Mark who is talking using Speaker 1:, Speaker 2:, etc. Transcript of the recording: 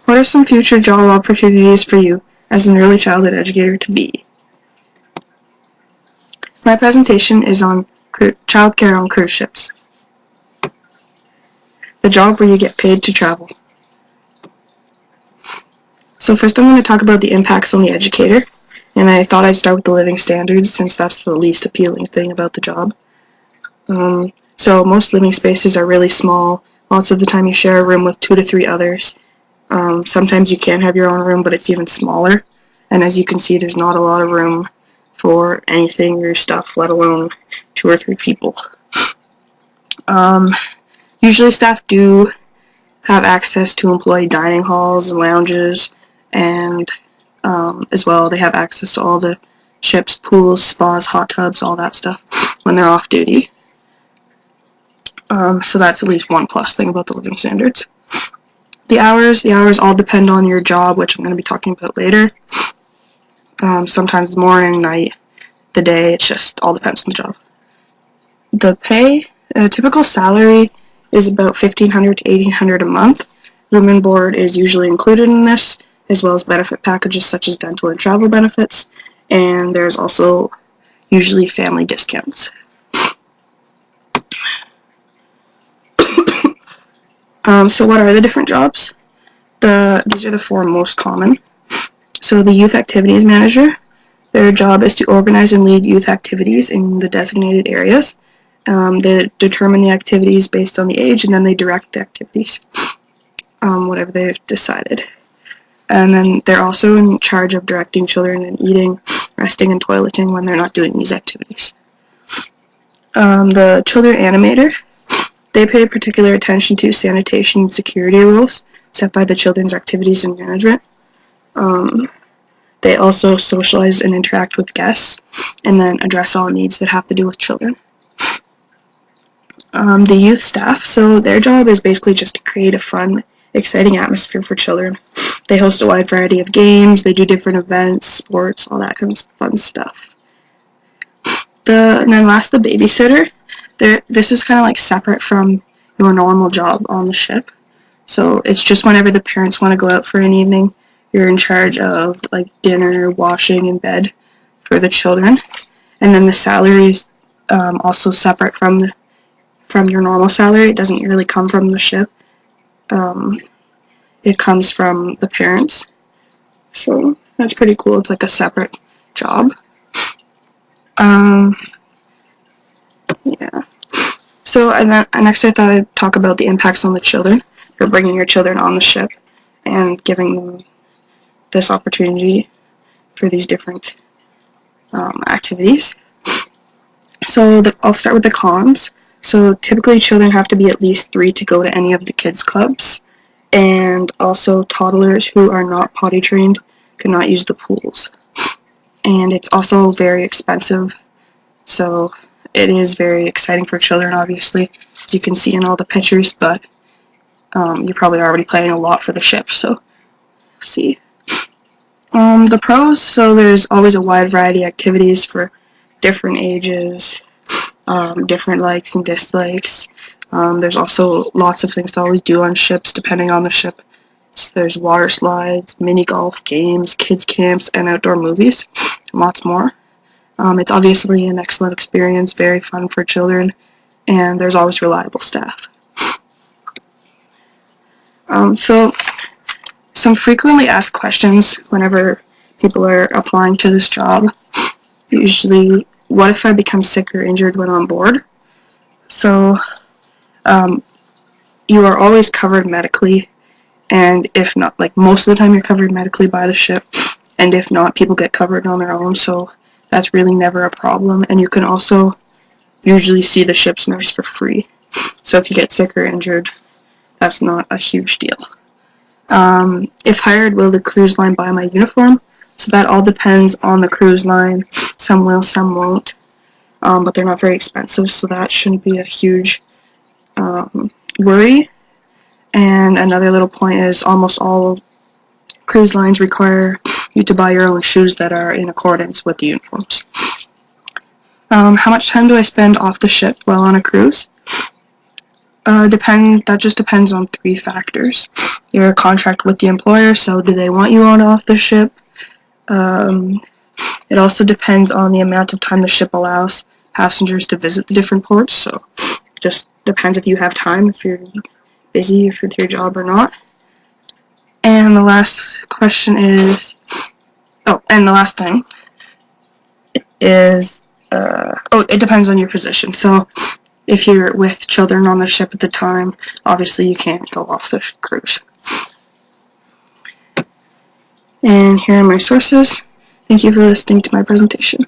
Speaker 1: What are some future job opportunities for you as an early childhood educator to be? My presentation is on childcare on cruise ships. The job where you get paid to travel. So first I'm going to talk about the impacts on the educator, and I thought I'd start with the living standards since that's the least appealing thing about the job. So most living spaces are really small. Lots of the time you share a room with 2 to 3 others. Sometimes you can have your own room, but it's even smaller. And as you can see, there's not a lot of room for anything or stuff, let alone 2 or 3 people. Usually staff do have access to employee dining halls and lounges, and as well they have access to all the ship's pools, spas, hot tubs, all that stuff when they're off duty. So that's at least one plus thing about the living standards. The hours all depend on your job, which I'm going to be talking about later. Sometimes morning, night, the day, it just all depends on the job. The pay, a typical salary is about $1,500 to $1,800 a month. Room and board is usually included in this, as well as benefit packages such as dental and travel benefits, and there's also usually family discounts. So what are the different jobs? These are the 4 most common. So the youth activities manager, their job is to organize and lead youth activities in the designated areas. They determine the activities based on the age, and then they direct the activities, whatever they've decided. And then they're also in charge of directing children in eating, resting, and toileting when they're not doing these activities. The children animator, they pay particular attention to sanitation and security rules set by the children's activities and management. They also socialize and interact with guests, and then address all needs that have to do with children. The youth staff, so their job is basically just to create a fun, exciting atmosphere for children. They host a wide variety of games, they do different events, sports, all that kind of fun stuff. And then last, the babysitter. This is kind of like separate from your normal job on the ship. So it's just whenever the parents want to go out for an evening, you're in charge of like dinner, washing, and bed for the children. And then the salary is also separate from your normal salary. It doesn't really come from the ship. It comes from the parents. So that's pretty cool. It's like a separate job. Yeah. So next I thought I'd talk about the impacts on the children for bringing your children on the ship and giving them this opportunity for these different activities. So I'll start with the cons. So typically children have to be at least 3 to go to any of the kids clubs, and also toddlers who are not potty trained cannot use the pools. And it's also very expensive, so it is very exciting for children, obviously, as you can see in all the pictures, but you're probably already paying a lot for the ship, so see. The pros, so there's always a wide variety of activities for different ages, different likes and dislikes. There's also lots of things to always do on ships depending on the ship. So there's water slides, mini golf, games, kids camps, and outdoor movies, and lots more. It's obviously an excellent experience, very fun for children, and there's always reliable staff. So some frequently asked questions whenever people are applying to this job, usually, what if I become sick or injured when on board? So you are always covered medically, and if not, like most of the time you're covered medically by the ship, and if not, people get covered on their own, so that's really never a problem. And you can also usually see the ship's nurse for free. So if you get sick or injured, that's not a huge deal. If hired, will the cruise line buy my uniform? So that all depends on the cruise line. Some will, some won't. But they're not very expensive, so that shouldn't be a huge worry. And another little point is almost all cruise lines require you to buy your own shoes that are in accordance with the uniforms. How much time do I spend off the ship while on a cruise? That just depends on 3 factors. Your contract with the employer, so do they want you on or off the ship? It also depends on the amount of time the ship allows passengers to visit the different ports, so just depends if you have time, if you're busy with your job or not. And the last question is, and the last thing is, it depends on your position. So if you're with children on the ship at the time, obviously you can't go off the cruise. And here are my sources. Thank you for listening to my presentation.